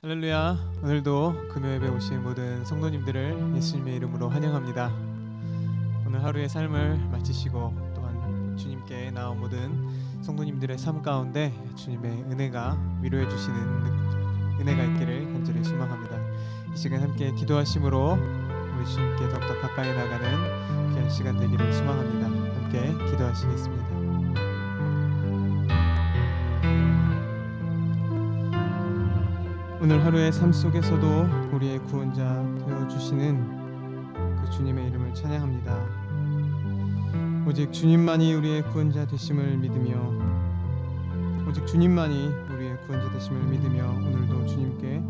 할렐루야. 오늘도 금요예배 오신 모든 성도님들을 예수님의 이름으로 환영합니다. 오늘 하루의 삶을 마치시고 또한 주님께 나온 모든 성도님들의 삶 가운데 주님의 은혜가 위로해 주시는 은혜가 있기를 간절히 소망합니다. 이 시간 함께 기도하심으로 우리 주님께 더욱더 가까이 나가는 귀한 시간 되기를 소망합니다. 함께 기도하시겠습니다. 오늘 하루의 삶 속에서도 우리의 구원자 되어주시는 그 주님의 이름을 찬양합니다. 오직 주님만이 우리의 구원자 되심을 믿으며 오직 주님만이 우리의 구원자 되심을 믿으며 오늘도 주님께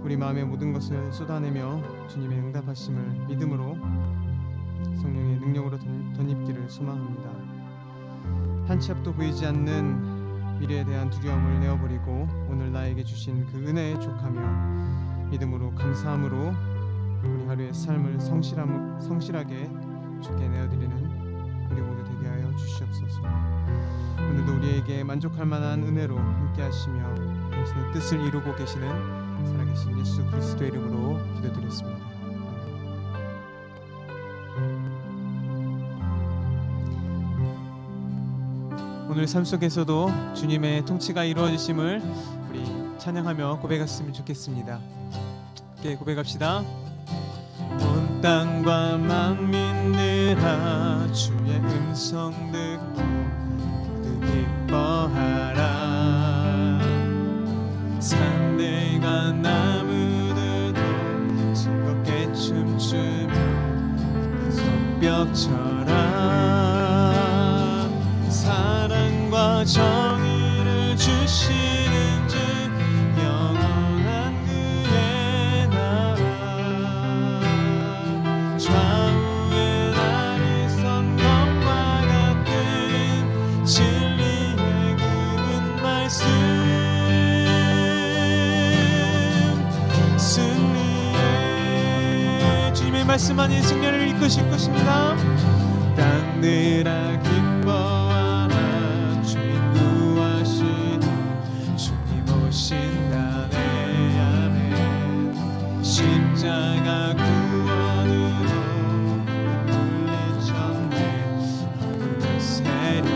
우리 마음의 모든 것을 쏟아내며 주님의 응답하심을 믿음으로 성령의 능력으로 덧입기를 소망합니다. 한 치 앞도 보이지 않는 미래에 대한 두려움을 내어버리고 오늘 나에게 주신 그 은혜에 족하며 믿음으로 감사함으로 우리 하루의 삶을 성실하게 주께 내어드리는 우리 모두 되게 하여 주시옵소서. 오늘도 우리에게 만족할 만한 은혜로 함께 하시며 당신의 뜻을 이루고 계시는 살아계신 예수 그리스도의 이름으로 기도드렸습니다. 오늘 삶 속에서도 주님의 통치가 이루어지심을 우리 찬양하며 고백했으면 좋겠습니다. 함께 고백합시다. 온 땅과 만민들아 주의 음성 듣고 모두 기뻐하라. 산들과 나무들도 즐겁게 춤추며 손뼉쳐라. 사랑과 정의를 주시는 주 영원한 그의 나라. 좌우에 날이 선 것과 같은 진리의 그분 말씀. 승리의 주님의 말씀 안에 승리를 이끄실 것입니다. 땅들아 기뻐하라. 주님 구하시니 주님 오신다네. 아멘. 십자가 구원으로 물리쳤네 어둠의 세력을.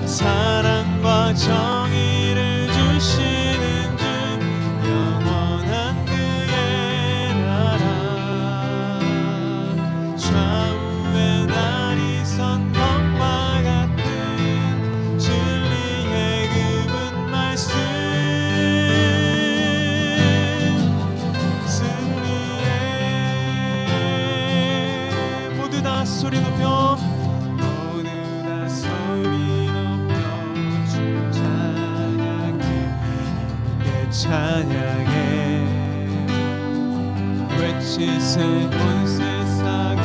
사랑과 정의를 주시는 주 영원한 그의 나라. 좌우에 날이 선 것과 같은 진리의 그분 말씀. 승리의 모두 다 소리 높여 모두 다 소리 높여 주를 찬양해. 함께 찬양해. 외치세 온 세상에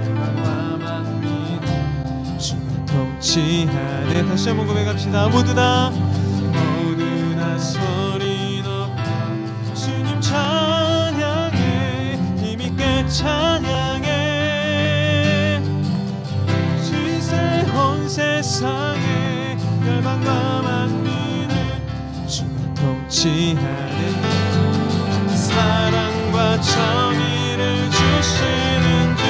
영광과 만민 주가 통치하네. 다시 한번 고백합시다. 모두 다 소리 높여 주님 찬양해. 힘있게 찬양해. 주세 온 세상에 열방과 만민을 주가 통치하네. 사랑과 정의를 주시는 주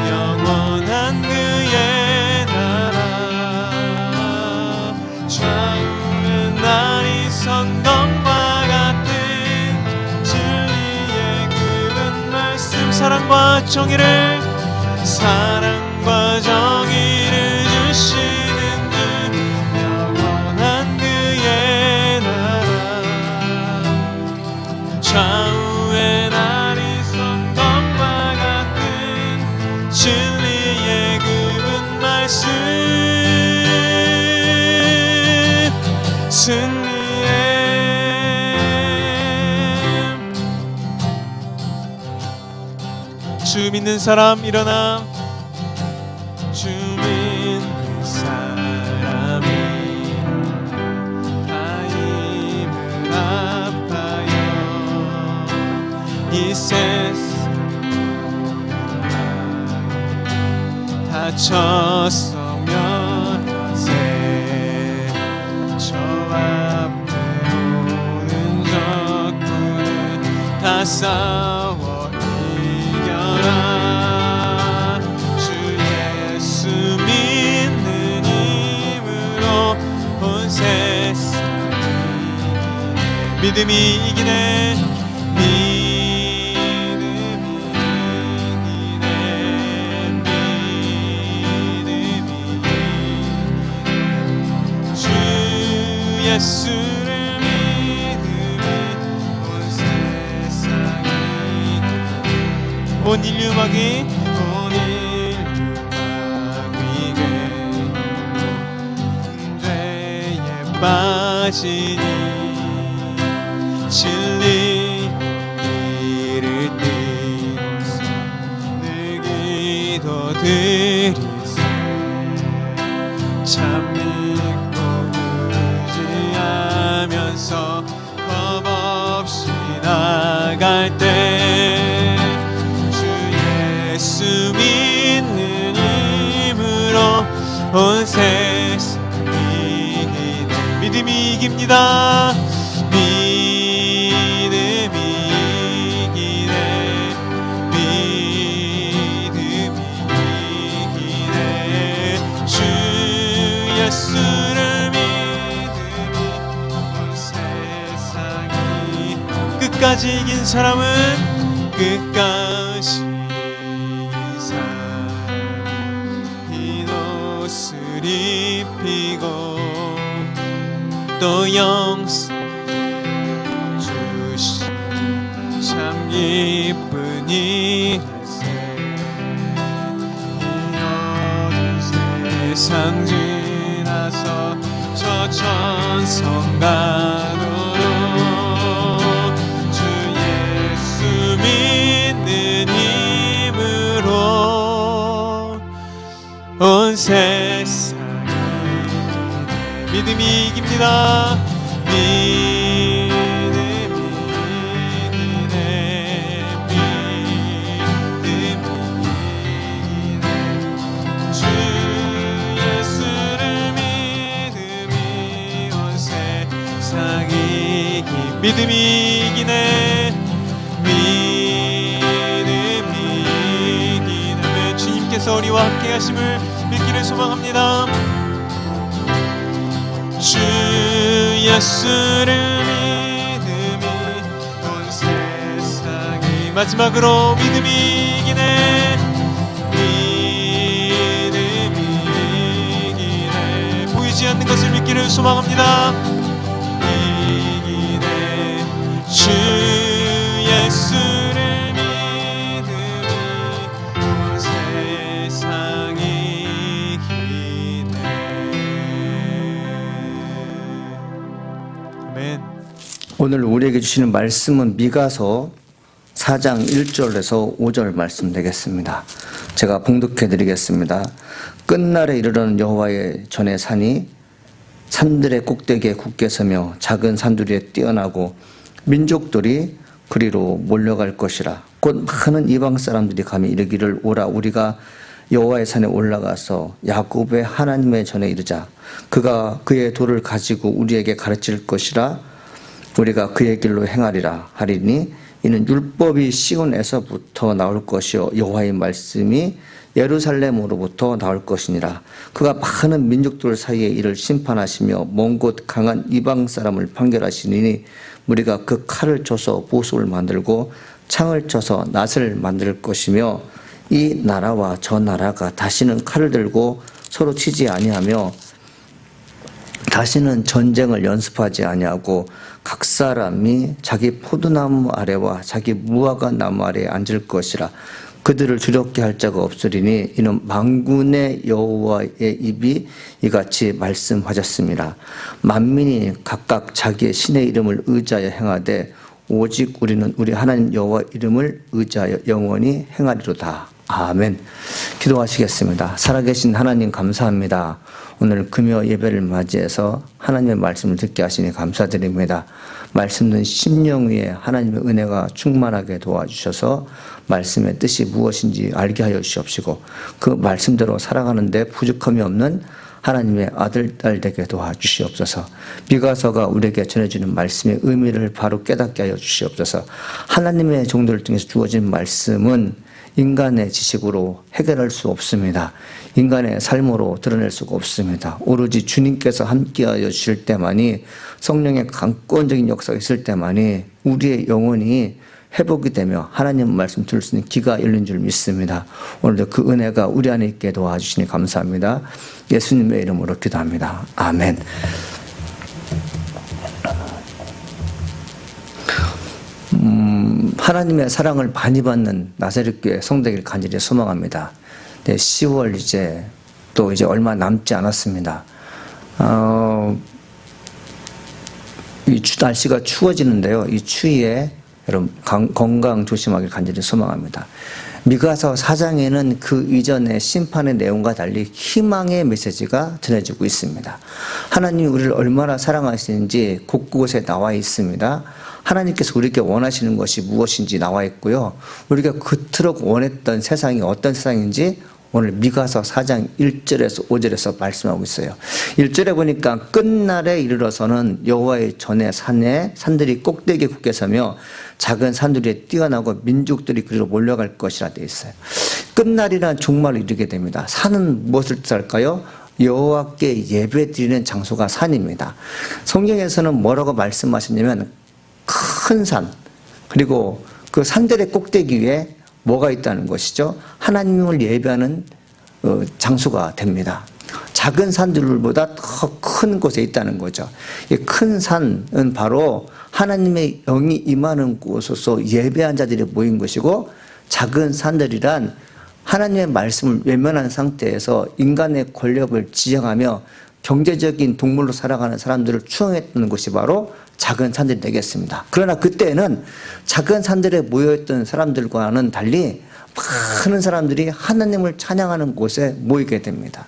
영원한 그의 나라. 좌우에 날이 선 것과 같은 진리의 그분 말씀. 사랑과 정의를 주시는 주 영원한 그의 나라. 좌우에 날이 선 것과 같은 진리의 그분 말씀. 승리의 주 믿는 사람 일어나. 주 믿는 사람이 다 힘을 아파요. 이 세상 다쳤으면 저 앞에 싸워 이겨라. 주 예수 믿는 힘으로 온 세상이 믿음이 이기네. 예수를 믿으니 온 세상이 온 인류 막이 죄에 빠지니 진리를 띠고서 늘 기도드리세. 참 믿고 의지하면서 겁없이 나갈 때 주 예수 믿는 힘으로 온 세상이 믿음이 이깁니다. 믿음이 이기네. 믿음이 이기네. 주 예수를 믿음이 온 세상이 끝까지 이긴 사람은 끝까지 이긴 사람은 흰 옷을 입히고 또 영생 주시 참 기쁜 일일세. 이 어두운 세상 지나서 저 천성 가도록 주 예수 믿는 힘으로 온 세상이 믿음이 이깁니다. 믿음이 이기네. 믿음이 이기네. 주 예수를 믿음이 온 세상이 믿음이 이기네. 믿음이 이기네. 주님께서 우리와 함께 하심을 믿기를 소망합니다. 주 예수를 믿음이 온 세상이 마지막으로 믿음이 이기네. 믿음이 이기네. 보이지 않는 것을 믿기를 소망합니다. 이기네. 주 예수를 믿음이 온 세상이 이기네. 아멘. 오늘 우리에게 주시는 말씀은 미가서 4장 1절에서 5절 말씀 되겠습니다. 제가 봉독해 드리겠습니다. 끝날에 이르러는 여호와의 전에 산이 산들의 꼭대기에 굳게 서며 작은 산들에 뛰어나고 민족들이 그리로 몰려갈 것이라. 곧 많은 이방 사람들이 감히 이르기를 오라 우리가 여호와의 산에 올라가서 야곱의 하나님의 전에 이르자. 그가 그의 도를 가지고 우리에게 가르칠 것이라. 우리가 그의 길로 행하리라 하리니 이는 율법이 시온에서부터 나올 것이요 여호와의 말씀이 예루살렘으로부터 나올 것이니라. 그가 많은 민족들 사이에 이를 심판하시며 먼 곳 강한 이방 사람을 판결하시니 우리가 그 칼을 쳐서 보석을 만들고 창을 쳐서 낫을 만들 것이며 이 나라와 저 나라가 다시는 칼을 들고 서로 치지 아니하며 다시는 전쟁을 연습하지 아니하고 각 사람이 자기 포도나무 아래와 자기 무화과 나무 아래에 앉을 것이라. 그들을 두렵게 할 자가 없으리니 이는 만군의 여호와의 입이 이같이 말씀하셨습니다. 만민이 각각 자기의 신의 이름을 의지하여 행하되 오직 우리는 우리 하나님 여호와 이름을 의지하여 영원히 행하리로다. 아멘. 기도하시겠습니다. 살아계신 하나님 감사합니다. 오늘 금요 예배를 맞이해서 하나님의 말씀을 듣게 하시니 감사드립니다. 말씀은 심령 위에 하나님의 은혜가 충만하게 도와주셔서 말씀의 뜻이 무엇인지 알게 하여 주시옵시고 그 말씀대로 살아가는데 부족함이 없는 하나님의 아들, 딸 되게 도와주시옵소서. 미가서가 우리에게 전해주는 말씀의 의미를 바로 깨닫게 하여 주시옵소서. 하나님의 종들을 통해서 주어진 말씀은 인간의 지식으로 해결할 수 없습니다. 인간의 삶으로 드러낼 수가 없습니다. 오로지 주님께서 함께하여 주실 때만이, 성령의 강권적인 역사가 있을 때만이 우리의 영혼이 회복이 되며 하나님 말씀 들을 수 있는 귀가 열린 줄 믿습니다. 오늘도 그 은혜가 우리 안에 있게 도와주시니 감사합니다. 예수님의 이름으로 기도합니다. 아멘. 하나님의 사랑을 많이 받는 나사렛교회 성도길 간절히 소망합니다. 네, 10월 이제 얼마 남지 않았습니다. 날씨가 추워지는데요. 이 추위에 여러분 건강 조심하길 간절히 소망합니다. 미가서 4장에는 그 이전의 심판의 내용과 달리 희망의 메시지가 전해지고 있습니다. 하나님이 우리를 얼마나 사랑하시는지 곳곳에 나와 있습니다. 하나님께서 우리에게 원하시는 것이 무엇인지 나와 있고요. 우리가 그토록 원했던 세상이 어떤 세상인지 오늘 미가서 4장 1절에서 5절에서 말씀하고 있어요. 1절에 보니까 끝날에 이르러서는 여호와의 전에 산들이 꼭대기에 굳게 서며 작은 산들이 뛰어나고 민족들이 그리로 몰려갈 것이라 되어 있어요. 끝날이란 종말을 이르게 됩니다. 산은 무엇을 뜻할까요? 여호와께 예배드리는 장소가 산입니다. 성경에서는 뭐라고 말씀하셨냐면 큰 산, 그리고 그 산들의 꼭대기 위에 뭐가 있다는 것이죠? 하나님을 예배하는 장소가 됩니다. 작은 산들보다 더 큰 곳에 있다는 거죠. 이 큰 산은 바로 하나님의 영이 임하는 곳으로서 예배한 자들이 모인 것이고, 작은 산들이란 하나님의 말씀을 외면한 상태에서 인간의 권력을 지향하며 경제적인 동물로 살아가는 사람들을 추앙했던 것이 바로 작은 산들이 되겠습니다. 그러나 그때는 작은 산들에 모여있던 사람들과는 달리 많은 사람들이 하나님을 찬양하는 곳에 모이게 됩니다.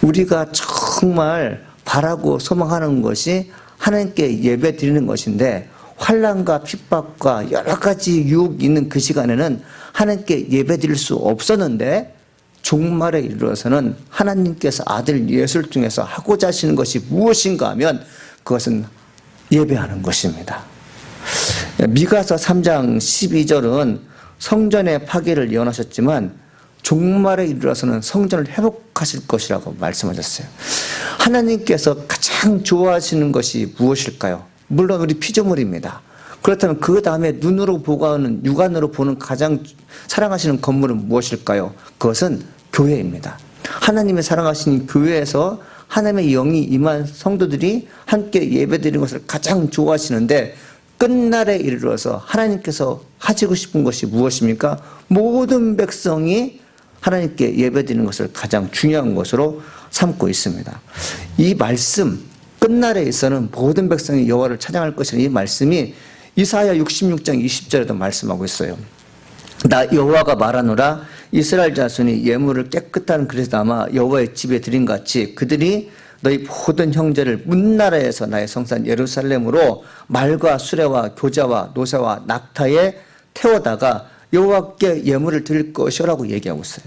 우리가 정말 바라고 소망하는 것이 하나님께 예배 드리는 것인데, 환난과 핍박과 여러 가지 유혹이 있는 그 시간에는 하나님께 예배 드릴 수 없었는데, 종말에 이르러서는 하나님께서 아들 예수를 통해서 하고자 하시는 것이 무엇인가 하면 그것은 예배하는 것입니다. 미가서 3장 12절은 성전의 파괴를 예언하셨지만 종말에 이르러서는 성전을 회복하실 것이라고 말씀하셨어요. 하나님께서 가장 좋아하시는 것이 무엇일까요? 물론 우리 피조물입니다. 그렇다면 그 다음에 눈으로 보고 하는, 육안으로 보는 가장 사랑하시는 건물은 무엇일까요? 그것은 교회입니다. 하나님의 사랑하시는 교회에서 하나님의 영이 임한 성도들이 함께 예배드리는 것을 가장 좋아하시는데, 끝날에 이르러서 하나님께서 하시고 싶은 것이 무엇입니까? 모든 백성이 하나님께 예배드리는 것을 가장 중요한 것으로 삼고 있습니다. 이 말씀, 끝날에 있어는 모든 백성이 여호와를 찬양할 것이라는 이 말씀이 이사야 66장 20절에도 말씀하고 있어요. 나 여호와가 말하노라, 이스라엘 자손이 예물을 깨끗한 그릇에 담아 여호와의 집에 드린 같이 그들이 너희 모든 형제를 문나라에서 나의 성산 예루살렘으로 말과 수레와 교자와 노새와 낙타에 태워다가 여호와께 예물을 드릴 것이라고 얘기하고 있어요.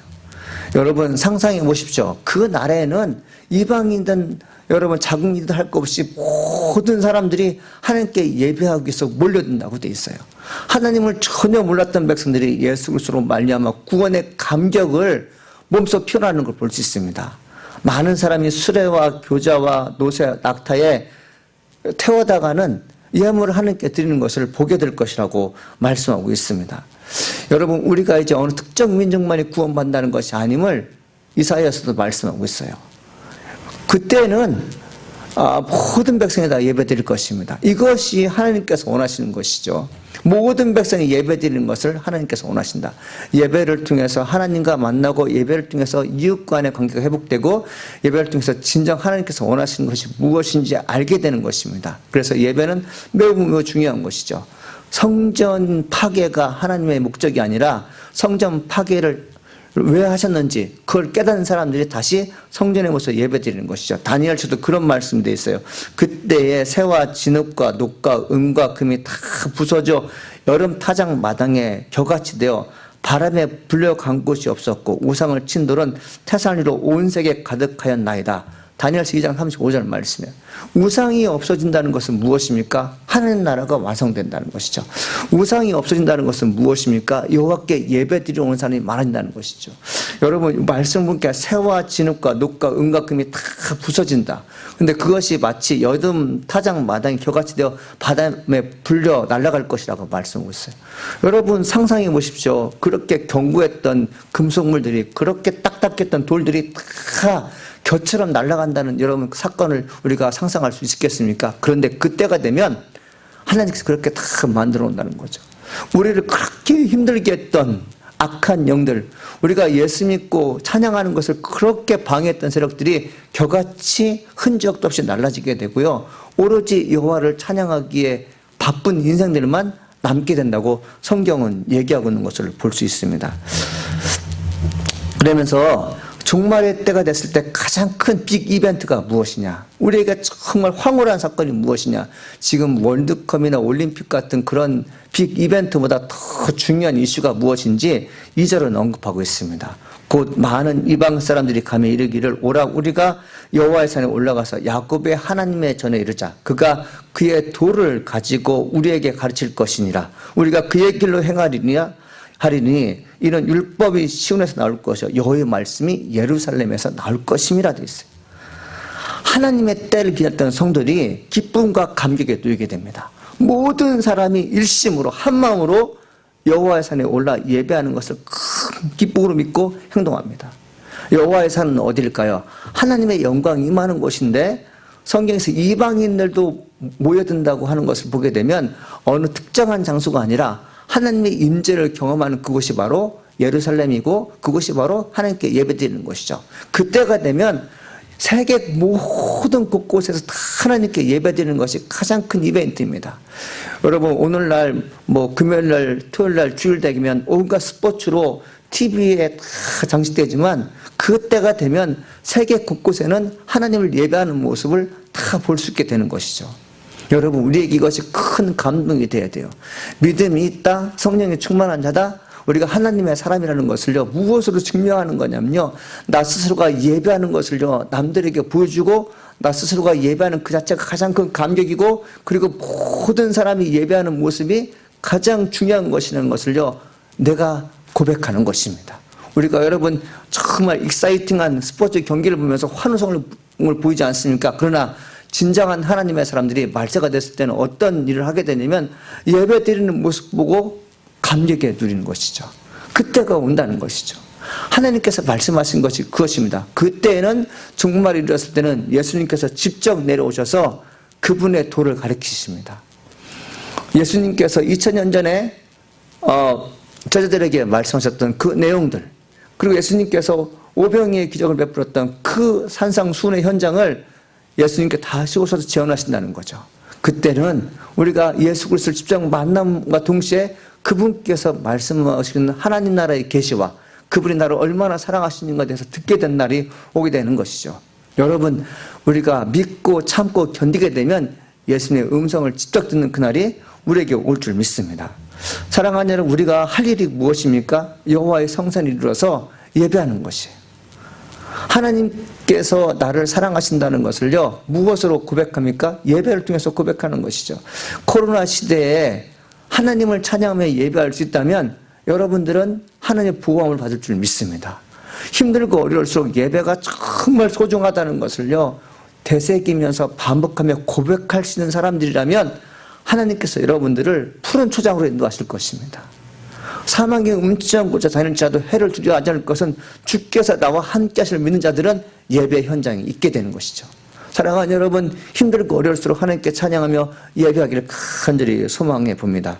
여러분 상상해 보십시오. 그 날에는 이방인든 여러분 자국민들 할 것 없이 모든 사람들이 하나님께 예배하기 위해서 몰려든다고 돼 있어요. 하나님을 전혀 몰랐던 백성들이 예수 그리스도로 말미암아 구원의 감격을 몸소 표현하는 걸 볼 수 있습니다. 많은 사람이 수레와 교자와 노새, 낙타에 태워다가는 예물을 하나님께 드리는 것을 보게 될 것이라고 말씀하고 있습니다. 여러분 우리가 이제 어느 특정 민족만이 구원받는다는 것이 아님을 이사야서도 말씀하고 있어요. 그때는 모든 백성이 다 예배드릴 것입니다. 이것이 하나님께서 원하시는 것이죠. 모든 백성이 예배드리는 것을 하나님께서 원하신다. 예배를 통해서 하나님과 만나고, 예배를 통해서 이웃 간의 관계가 회복되고, 예배를 통해서 진정 하나님께서 원하시는 것이 무엇인지 알게 되는 것입니다. 그래서 예배는 매우 중요한 것이죠. 성전 파괴가 하나님의 목적이 아니라 성전 파괴를 왜 하셨는지 그걸 깨닫는 사람들이 다시 성전에 모여서 예배드리는 것이죠. 다니엘서도 그런 말씀도 있어요. 그때에 새와 진흙과 녹과 은과 금이 다 부서져 여름 타작 마당에 겨같이 되어 바람에 불려간 곳이 없었고 우상을 친 돌은 태산이로 온 세계에 가득하였나이다. 다니엘서 2장 35절 말씀이에요. 우상이 없어진다는 것은 무엇입니까? 하나님 나라가 완성된다는 것이죠. 우상이 없어진다는 것은 무엇입니까? 여호와께 예배드리러 오는 사람이 많아진다는 것이죠. 여러분 말씀 보니까 새와 진흙과 녹과 은과 금이 다 부서진다. 근데 그것이 마치 여름 타작 마당이 겨같이 되어 바람에 불려 날아갈 것이라고 말씀하고 있어요. 여러분 상상해 보십시오. 그렇게 견고했던 금속물들이, 그렇게 딱딱했던 돌들이 다 겨처럼 날아간다는 여러분 사건을 우리가 상상할 수 있겠습니까? 그런데 그때가 되면 하나님께서 그렇게 다 만들어 온다는 거죠. 우리를 그렇게 힘들게 했던 악한 영들, 우리가 예수 믿고 찬양하는 것을 그렇게 방해했던 세력들이 겨같이 흔적도 없이 날라지게 되고요. 오로지 여호와를 찬양하기에 바쁜 인생들만 남게 된다고 성경은 얘기하고 있는 것을 볼 수 있습니다. 그러면서 종말의 때가 됐을 때 가장 큰 빅 이벤트가 무엇이냐? 우리에게 정말 황홀한 사건이 무엇이냐? 지금 월드컵이나 올림픽 같은 그런 빅 이벤트보다 더 중요한 이슈가 무엇인지 2절은 언급하고 있습니다. 곧 많은 이방 사람들이 가며 이르기를 오라 우리가 여호와의 산에 올라가서 야곱의 하나님의 전에 이르자. 그가 그의 도를 가지고 우리에게 가르칠 것이니라. 우리가 그의 길로 하리니 이는 율법이 시온에서 나올 것이요 여호와의 말씀이 예루살렘에서 나올 것임이라 되어 있어요. 하나님의 때를 기다렸던 성도들이 기쁨과 감격에 놓이게 됩니다. 모든 사람이 일심으로 한 마음으로 여호와의 산에 올라 예배하는 것을 큰 기쁨으로 믿고 행동합니다. 여호와의 산은 어디일까요? 하나님의 영광이 임하는 곳인데 성경에서 이방인들도 모여든다고 하는 것을 보게 되면 어느 특정한 장소가 아니라 하나님의 임재를 경험하는 그곳이 바로 예루살렘이고 그곳이 바로 하나님께 예배드리는 곳이죠. 그때가 되면 세계 모든 곳곳에서 다 하나님께 예배드리는 것이 가장 큰 이벤트입니다. 여러분 오늘날 금요일날 토요일날 주일 되면 온갖 스포츠로 TV에 다 장식되지만 그때가 되면 세계 곳곳에는 하나님을 예배하는 모습을 다 볼 수 있게 되는 것이죠. 여러분 우리에게 이것이 큰 감동이 되어야 돼요. 믿음이 있다, 성령이 충만한 자다, 우리가 하나님의 사람이라는 것을요 무엇으로 증명하는 거냐면요, 나 스스로가 예배하는 것을요 남들에게 보여주고 나 스스로가 예배하는 그 자체가 가장 큰 감격이고 그리고 모든 사람이 예배하는 모습이 가장 중요한 것이라는 것을요 내가 고백하는 것입니다. 우리가 여러분 정말 익사이팅한 스포츠 경기를 보면서 환호성을 보이지 않습니까? 그러나 진정한 하나님의 사람들이 말세가 됐을 때는 어떤 일을 하게 되냐면 예배 드리는 모습 보고 감격에 누리는 것이죠. 그때가 온다는 것이죠. 하나님께서 말씀하신 것이 그것입니다. 그때는 종말이 이르렀을 때는 예수님께서 직접 내려오셔서 그분의 도를 가르치십니다. 예수님께서 2000년 전에 제자들에게 말씀하셨던 그 내용들, 그리고 예수님께서 오병이의 기적을 베풀었던 그 산상수훈의 현장을 예수님께 다시 오셔서 재현하신다는 거죠. 그때는 우리가 예수 그리스도를 직접 만남과 동시에 그분께서 말씀하시는 하나님 나라의 계시와 그분이 나를 얼마나 사랑하시는가에 대해서 듣게 된 날이 오게 되는 것이죠. 여러분 우리가 믿고 참고 견디게 되면 예수님의 음성을 직접 듣는 그날이 우리에게 올 줄 믿습니다. 사랑하는 여러분, 우리가 할 일이 무엇입니까? 여호와의 성산을 이루어서 예배하는 것이에요. 하나님께서 나를 사랑하신다는 것을요 무엇으로 고백합니까? 예배를 통해서 고백하는 것이죠. 코로나 시대에 하나님을 찬양하며 예배할 수 있다면 여러분들은 하나님의 보호함을 받을 줄 믿습니다. 힘들고 어려울수록 예배가 정말 소중하다는 것을요 되새기면서 반복하며 고백할 수 있는 사람들이라면 하나님께서 여러분들을 푸른 초장으로 인도하실 것입니다. 사망의 음침하고자 다니는 자도 해를 두려워하지 않을 것은 주께서 나와 함께 하실 믿는 자들은 예배 현장에 있게 되는 것이죠. 사랑하는 여러분, 힘들고 어려울수록 하나님께 찬양하며 예배하기를 간절히 소망해 봅니다.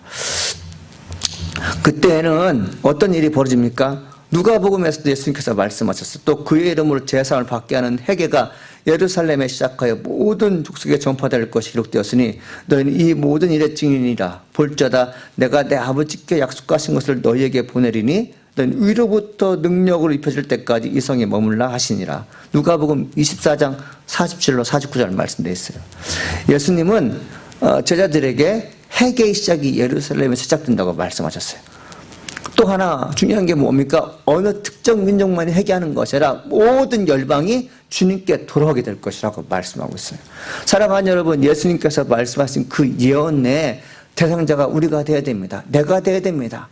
그때는 어떤 일이 벌어집니까? 누가복음에서도 예수님께서 말씀하셨어요. 또 그의 이름으로 제사를 받게 하는 회개가 예루살렘에 시작하여 모든 족속에 전파될 것이 기록되었으니 너희는 이 모든 일의 증인이라. 볼자다 내가 내 아버지께 약속하신 것을 너희에게 보내리니 너희는 위로부터 능력을 입혀질 때까지 이 성에 머물라 하시니라. 누가복음 24장 47로 49절 말씀되어 있어요. 예수님은 제자들에게 회개의 시작이 예루살렘에 시작된다고 말씀하셨어요. 또 하나 중요한 게 뭡니까? 어느 특정 민족만이 회개하는 것이 아니라 모든 열방이 주님께 돌아오게 될 것이라고 말씀하고 있어요. 사랑하는 여러분, 예수님께서 말씀하신 그 예언 내에 대상자가 우리가 되어야 됩니다. 내가 되어야 됩니다.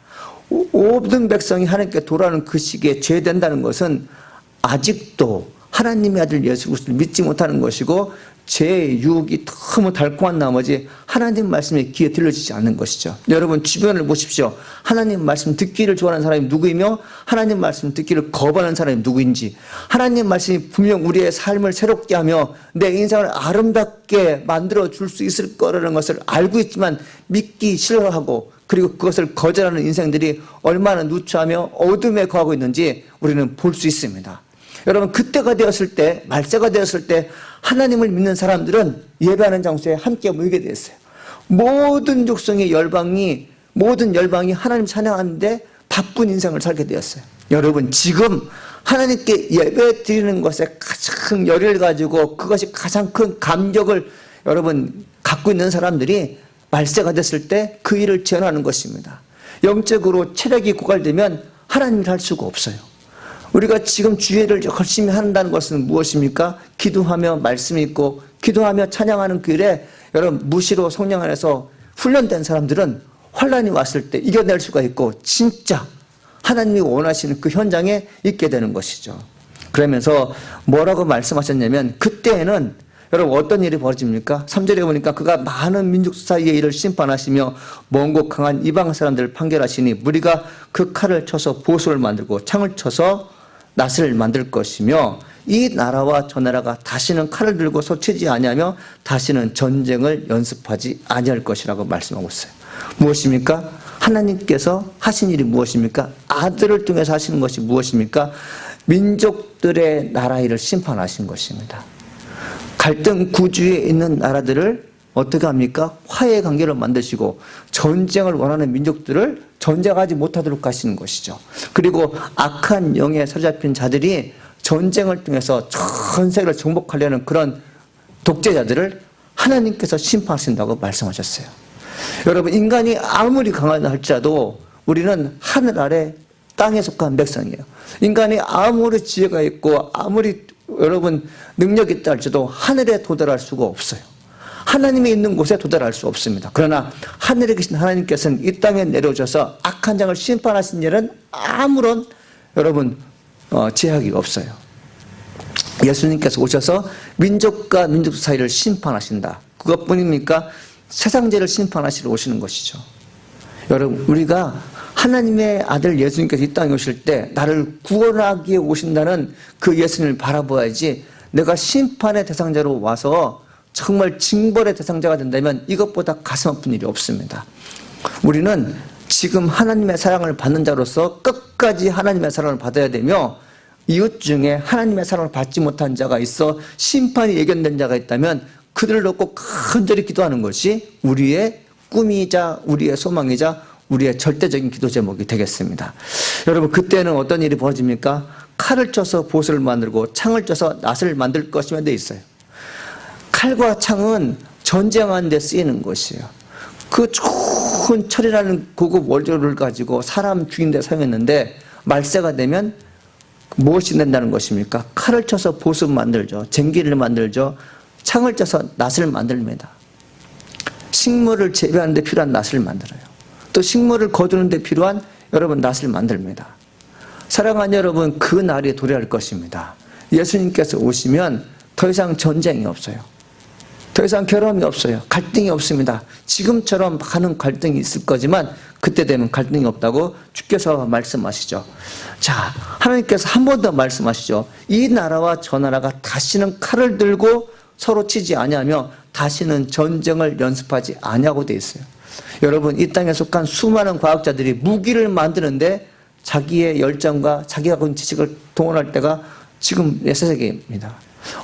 모든 백성이 하나님께 돌아오는 그 시기에 죄된다는 것은 아직도 하나님의 아들 예수 그리스도를 믿지 못하는 것이고 죄의 유혹이 너무 달콤한 나머지 하나님 말씀에 귀에 들려지지 않는 것이죠. 여러분 주변을 보십시오. 하나님 말씀 듣기를 좋아하는 사람이 누구이며 하나님 말씀 듣기를 거부하는 사람이 누구인지, 하나님 말씀이 분명 우리의 삶을 새롭게 하며 내 인생을 아름답게 만들어 줄 수 있을 거라는 것을 알고 있지만 믿기 싫어하고 그리고 그것을 거절하는 인생들이 얼마나 누추하며 어둠에 거하고 있는지 우리는 볼 수 있습니다. 여러분 그때가 되었을 때, 말세가 되었을 때 하나님을 믿는 사람들은 예배하는 장소에 함께 모이게 되었어요. 모든 족속의 모든 열방이 하나님 찬양하는데 바쁜 인생을 살게 되었어요. 여러분 지금 하나님께 예배 드리는 것에 가장 열의를 가지고 그것이 가장 큰 감격을 여러분 갖고 있는 사람들이 말세가 됐을 때 그 일을 지원하는 것입니다. 영적으로 체력이 고갈되면 하나님을 할 수가 없어요. 우리가 지금 주일을 열심히 한다는 것은 무엇입니까? 기도하며 말씀 읽고 기도하며 찬양하는 그 일에 여러분 무시로 성령 안에서 훈련된 사람들은 환난이 왔을 때 이겨낼 수가 있고 진짜 하나님이 원하시는 그 현장에 있게 되는 것이죠. 그러면서 뭐라고 말씀하셨냐면 그때에는 여러분 어떤 일이 벌어집니까? 3절에 보니까 그가 많은 민족 사이의 일을 심판하시며 먼 곳 강한 이방 사람들을 판결하시니 무리가 그 칼을 쳐서 보소를 만들고 창을 쳐서 낫을 만들 것이며 이 나라와 저 나라가 다시는 칼을 들고 서치지 아니하며 다시는 전쟁을 연습하지 아니할 것이라고 말씀하고 있어요. 무엇입니까? 하나님께서 하신 일이 무엇입니까? 아들을 통해서 하시는 것이 무엇입니까? 민족들의 나라 일을 심판하신 것입니다. 갈등 구주에 있는 나라들을 어떻게 합니까? 화해의 관계를 만드시고 전쟁을 원하는 민족들을 전쟁하지 못하도록 하시는 것이죠. 그리고 악한 영에 사로잡힌 자들이 전쟁을 통해서 전 세계를 정복하려는 그런 독재자들을 하나님께서 심판하신다고 말씀하셨어요. 여러분 인간이 아무리 강하다 할지라도 우리는 하늘 아래 땅에 속한 백성이에요. 인간이 아무리 지혜가 있고 아무리 여러분 능력이 있다 할지라도 하늘에 도달할 수가 없어요. 하나님이 있는 곳에 도달할 수 없습니다. 그러나 하늘에 계신 하나님께서는 이 땅에 내려오셔서 악한 장을 심판하신 일은 아무런 여러분 제약이 없어요. 예수님께서 오셔서 민족과 민족 사이를 심판하신다. 그것뿐입니까? 세상 죄를 심판하시러 오시는 것이죠. 여러분 우리가 하나님의 아들 예수님께서 이 땅에 오실 때 나를 구원하기 위해 오신다는 그 예수님을 바라보아야지 내가 심판의 대상자로 와서 정말 징벌의 대상자가 된다면 이것보다 가슴 아픈 일이 없습니다. 우리는 지금 하나님의 사랑을 받는 자로서 끝까지 하나님의 사랑을 받아야 되며 이웃 중에 하나님의 사랑을 받지 못한 자가 있어 심판이 예견된 자가 있다면 그들을 놓고 간절히 기도하는 것이 우리의 꿈이자 우리의 소망이자 우리의 절대적인 기도 제목이 되겠습니다. 여러분 그때는 어떤 일이 벌어집니까? 칼을 쳐서 보소를 만들고 창을 쳐서 낫을 만들 것이면 돼 있어요. 칼과 창은 전쟁하는 데 쓰이는 것이에요. 그 좋은 철이라는 고급 원료를 가지고 사람 죽인 데 사용했는데 말세가 되면 무엇이 된다는 것입니까? 칼을 쳐서 보습 만들죠. 쟁기를 만들죠. 창을 쳐서 낫을 만듭니다. 식물을 재배하는 데 필요한 낫을 만들어요. 또 식물을 거두는 데 필요한 여러분 낫을 만듭니다. 사랑하는 여러분 그 날이 도래할 것입니다. 예수님께서 오시면 더 이상 전쟁이 없어요. 더 이상 결함이 없어요. 갈등이 없습니다. 지금처럼 많은 갈등이 있을 거지만 그때 되면 갈등이 없다고 주께서 말씀하시죠. 자, 하나님께서 한 번 더 말씀하시죠. 이 나라와 저 나라가 다시는 칼을 들고 서로 치지 아니하며 다시는 전쟁을 연습하지 아니하고 돼 있어요. 여러분 이 땅에 속한 수많은 과학자들이 무기를 만드는데 자기의 열정과 자기가 가진 지식을 동원할 때가 지금 세세기입니다.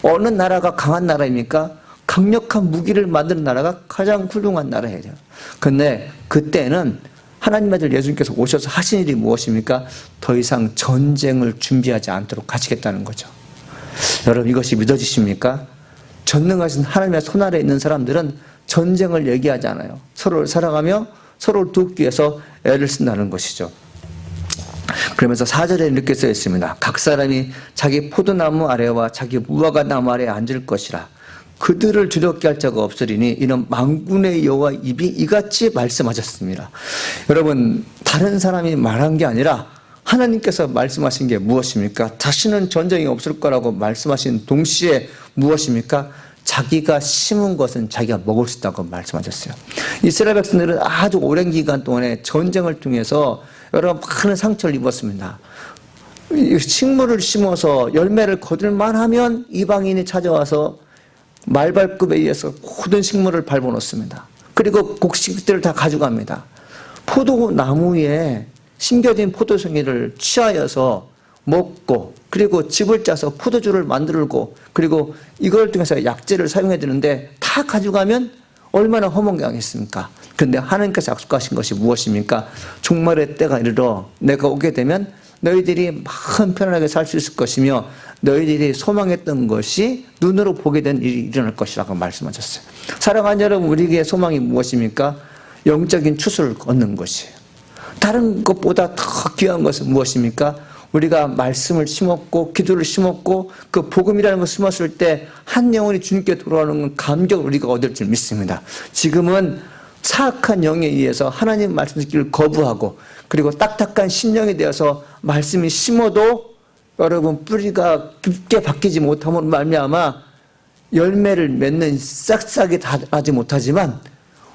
어느 나라가 강한 나라입니까? 강력한 무기를 만드는 나라가 가장 훌륭한 나라예요. 그런데 그때는 하나님 아들 예수님께서 오셔서 하신 일이 무엇입니까? 더 이상 전쟁을 준비하지 않도록 하시겠다는 거죠. 여러분 이것이 믿어지십니까? 전능하신 하나님의 손 아래 있는 사람들은 전쟁을 얘기하지 않아요. 서로를 사랑하며 서로를 돕기 위해서 애를 쓴다는 것이죠. 그러면서 4절에 이렇게 써 있습니다. 각 사람이 자기 포도나무 아래와 자기 무화과 나무 아래에 앉을 것이라. 그들을 두렵게 할 자가 없으리니 이는 만군의 여호와 입이 이같이 말씀하셨습니다. 여러분, 다른 사람이 말한 게 아니라 하나님께서 말씀하신 게 무엇입니까? 다시는 전쟁이 없을 거라고 말씀하신 동시에 무엇입니까? 자기가 심은 것은 자기가 먹을 수 있다고 말씀하셨어요. 이스라엘 백성들은 아주 오랜 기간 동안에 전쟁을 통해서 여러분 많은 상처를 입었습니다. 식물을 심어서 열매를 거둘만 하면 이방인이 찾아와서 말발굽에 의해서 모든 식물을 밟아놓습니다. 그리고 곡식들을 다 가져갑니다. 포도나무에 심겨진 포도송이를 취하여서 먹고, 그리고 집을 짜서 포도주를 만들고, 그리고 이걸 통해서 약재를 사용해야 되는데 다 가져가면 얼마나 허망하겠습니까? 그런데 하나님께서 약속하신 것이 무엇입니까? 종말의 때가 이르러 내가 오게 되면 너희들이 마음 편안하게 살 수 있을 것이며 너희들이 소망했던 것이 눈으로 보게 된 일이 일어날 것이라고 말씀하셨어요. 사랑하는 여러분, 우리에게 소망이 무엇입니까? 영적인 추수를 얻는 것이에요. 다른 것보다 더 귀한 것은 무엇입니까? 우리가 말씀을 심었고 기도를 심었고 그 복음이라는 것을 심었을 때 한 영혼이 주님께 돌아오는 감격을 우리가 얻을 줄 믿습니다. 지금은 사악한 영에 의해서 하나님 말씀 듣기를 거부하고, 그리고 딱딱한 심령이 되어서 말씀이 심어도 여러분 뿌리가 깊게 박히지 못함으로 말미암아 열매를 맺는 싹싹이 하지 못하지만,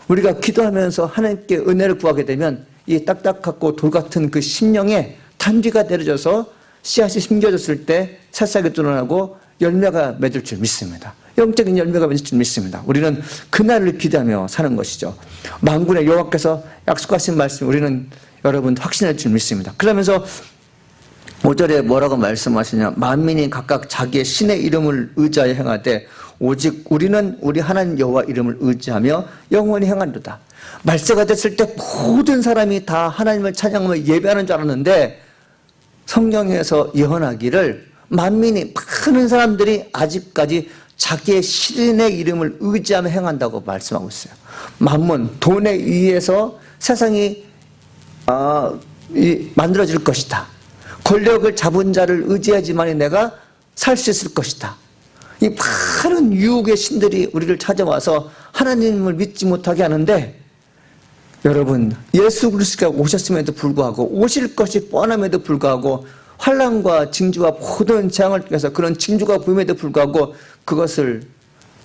우리가 기도하면서 하나님께 은혜를 구하게 되면 이 딱딱하고 돌 같은 그 심령에 단비가 내려져서 씨앗이 심겨졌을 때 새싹이 드러나고 열매가 맺을 줄 믿습니다. 영적인 열매가 맺을 줄 믿습니다. 우리는 그날을 기대하며 사는 것이죠. 만군의 여호와께서 약속하신 말씀 우리는 여러분 확신할 줄 믿습니다. 그러면서 5절에 뭐라고 말씀하시냐? 만민이 각각 자기의 신의 이름을 의지하여 행하되 오직 우리는 우리 하나님 여호와 이름을 의지하며 영원히 행하리로다. 말세가 됐을 때 모든 사람이 다 하나님을 찬양하며 예배하는 줄 알았는데 성경에서 예언하기를 만민이 많은 사람들이 아직까지 자기의 신의 이름을 의지하며 행한다고 말씀하고 있어요. 만문, 돈에 의해서 세상이 만들어질 것이다. 권력을 잡은 자를 의지하지만 내가 살 수 있을 것이다. 이 많은 유혹의 신들이 우리를 찾아와서 하나님을 믿지 못하게 하는데, 여러분, 예수 그리스도가 오셨음에도 불구하고, 오실 것이 뻔함에도 불구하고, 환난과 징조와 모든 재앙을 통해서 그런 징조가 보임에도 불구하고 그것을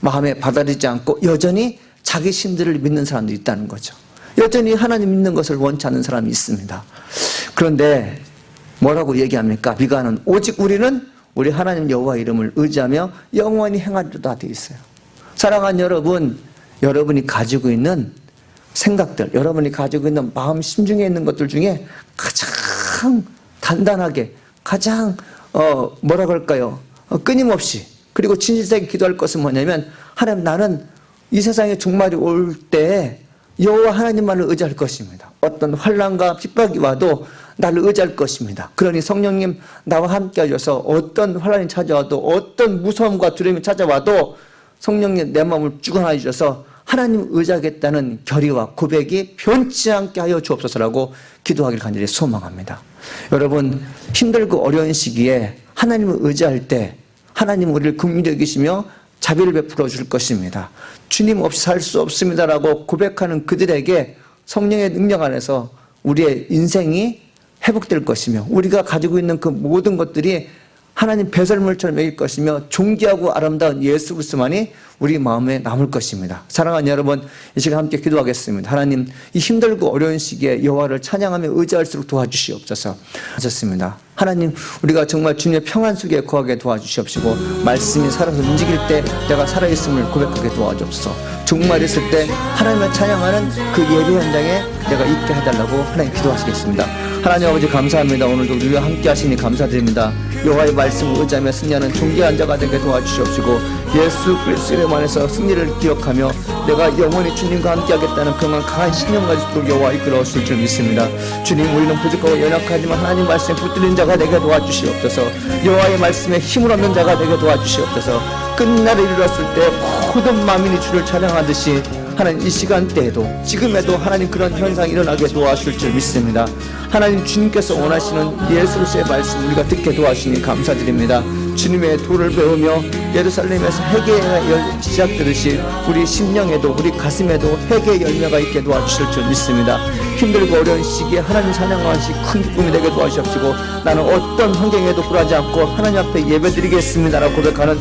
마음에 받아들이지 않고 여전히 자기 신들을 믿는 사람도 있다는 거죠. 여전히 하나님 믿는 것을 원치 않는 사람이 있습니다. 그런데 뭐라고 얘기합니까? 미가는 오직 우리는 우리 하나님 여호와 이름을 의지하며 영원히 행하리로다 되어 있어요. 사랑하는 여러분, 여러분이 가지고 있는 생각들, 여러분이 가지고 있는 마음 심중에 있는 것들 중에 가장 단단하게, 가장 뭐라 그럴까요? 끊임없이, 그리고 진실되게 기도할 것은 뭐냐면, 하나님, 나는 이 세상에 종말이 올 때 여호와 하나님만을 의지할 것입니다. 어떤 환난과 핍박이 와도 나를 의지할 것입니다. 그러니 성령님 나와 함께 하셔서 어떤 환난이 찾아와도, 어떤 무서움과 두려움이 찾아와도 성령님 내 마음을 주관하여 주셔서 하나님 의지하겠다는 결의와 고백이 변치 않게 하여 주옵소서라고 기도하기를 간절히 소망합니다. 여러분, 힘들고 어려운 시기에 하나님을 의지할 때 하나님은 우리를 긍휼히 여기시며 자비를 베풀어 줄 것입니다. 주님 없이 살 수 없습니다라고 고백하는 그들에게 성령의 능력 안에서 우리의 인생이 회복될 것이며, 우리가 가지고 있는 그 모든 것들이 하나님 배설물처럼 여길 것이며, 존귀하고 아름다운 예수 그리스도만이 우리 마음에 남을 것입니다. 사랑하는 여러분, 이 시간 함께 기도하겠습니다. 하나님, 이 힘들고 어려운 시기에 여호와를 찬양하며 의지할수록 도와주시옵소서. 하셨습니다. 하나님, 우리가 정말 주님의 평안 속에 거하게 도와주시옵시고, 말씀이 살아서 움직일 때 내가 살아있음을 고백하게 도와주옵소서. 종말이 있을 때 하나님을 찬양하는 그 예배 현장에 내가 있게 해달라고 하나님 기도하시겠습니다. 하나님 아버지 감사합니다. 오늘도 우리와 함께 하시니 감사드립니다. 여호와의 말씀을 의지하며 승리하는 존귀한 자가 되게 도와주시옵시고, 예수 그리스도의 이름 안에서 승리를 기억하며 내가 영원히 주님과 함께 하겠다는 그런 강한 신념 가지도록 여호와 이끌어 주실 줄 믿습니다. 주님, 우리는 부족하고 연약하지만 하나님 말씀에 붙들린 자가 되게 도와주시옵소서. 여호와의 말씀에 힘을 얻는 자가 되게 도와주시옵소서. 끝날에 이르렀을 때 모든 만민이 주를 찬양하듯이 하나님 이 시간대에도 지금에도 하나님 그런 현상이 일어나게 도와주실 줄 믿습니다. 하나님 주님께서 원하시는 예수로서의 말씀 우리가 듣게 도와주시니 감사드립니다. 주님의 도를 배우며 예루살렘에서 회개가 시작되듯이 우리 심령에도 우리 가슴에도 회개의 열매가 있게 도와주실 줄 믿습니다. 힘들고 어려운 시기에 하나님 찬양하시 큰 기쁨이 되게 도와주십시고 나는 어떤 환경에도 굴하지 않고 하나님 앞에 예배드리겠습니다라고 고백하는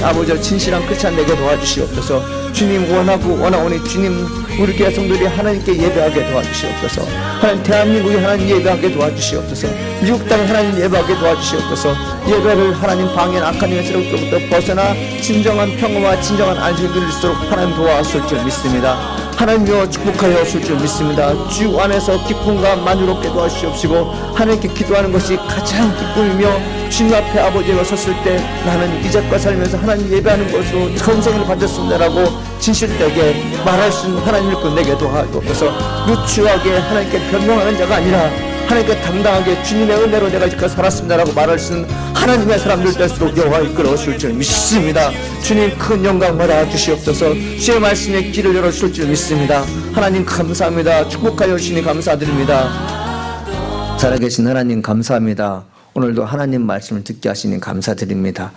아버지의 진실한 크리스찬 되게 도와주시옵소서. 주님 원하오니 주님 우리 교회 성도들이 하나님께 예배하게 도와주시옵소서. 하나님 대한민국이 하나님 예배하게 도와주시옵소서. 미국 땅에 하나님 예배하게 도와주시옵소서. 예배를 하나님 방해한 악한 영의 세력으로부터 벗어나 진정한 평화와 진정한 안식을 누릴 수 있도록 하나님 도와주실 줄 믿습니다. 하나님여 축복하여 주실 줄 믿습니다. 주 안에서 기쁨과 만족롭게 도와주시옵시고 하나님께 기도하는 것이 가장 기쁨이며 주님 앞에 아버지가 섰을 때 나는 이제껏 살면서 하나님 예배하는 것으로 전생을 받았습니다라고 진실되게 말할 수 있는 하나님을 끝내게 도와주옵소서. 누추하게 하나님께 변명하는 자가 아니라 하나님께 당당하게 주님의 은혜로 내가 이제껏 살았습니다라고 말할 수 있는 하나님의 사람들 될수록 여호와 이끌어 주실 줄 믿습니다. 주님 큰 영광 받아 주시옵소서. 주의 말씀에 길을 열어 주실 줄 믿습니다. 하나님 감사합니다. 축복하여 주시니 감사드립니다. 살아계신 하나님 감사합니다. 오늘도 하나님 말씀을 듣게 하시니 감사드립니다.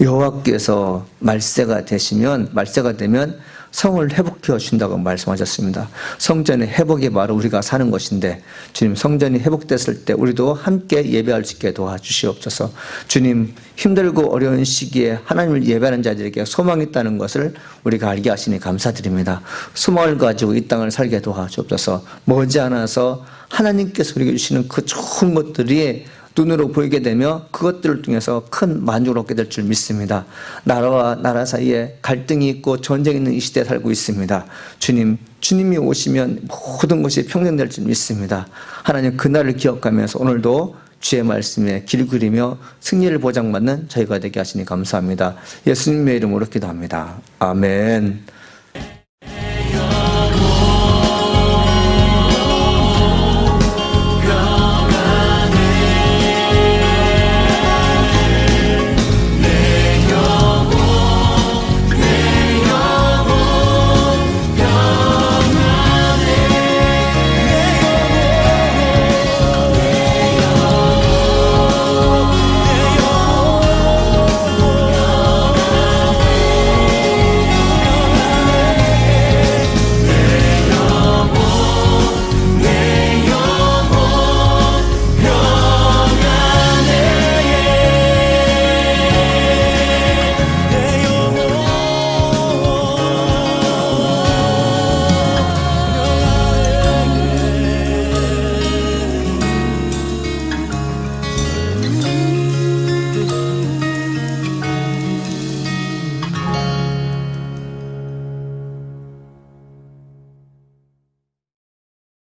여호와께서 말세가 되면 성을 회복해 주신다고 말씀하셨습니다. 성전의 회복이 바로 우리가 사는 것인데 주님 성전이 회복됐을 때 우리도 함께 예배할 수 있게 도와주시옵소서. 주님 힘들고 어려운 시기에 하나님을 예배하는 자들에게 소망이 있다는 것을 우리가 알게 하시니 감사드립니다. 소망을 가지고 이 땅을 살게 도와주옵소서. 머지않아서 하나님께서 우리에게 주시는 그 좋은 것들이 눈으로 보이게 되며 그것들을 통해서 큰 만족을 얻게 될 줄 믿습니다. 나라와 나라 사이에 갈등이 있고 전쟁이 있는 이 시대에 살고 있습니다. 주님이 오시면 모든 것이 평정될 줄 믿습니다. 하나님 그날을 기억하면서 오늘도 주의 말씀에 길 그리며 승리를 보장받는 저희가 되게 하시니 감사합니다. 예수님의 이름으로 기도합니다. 아멘.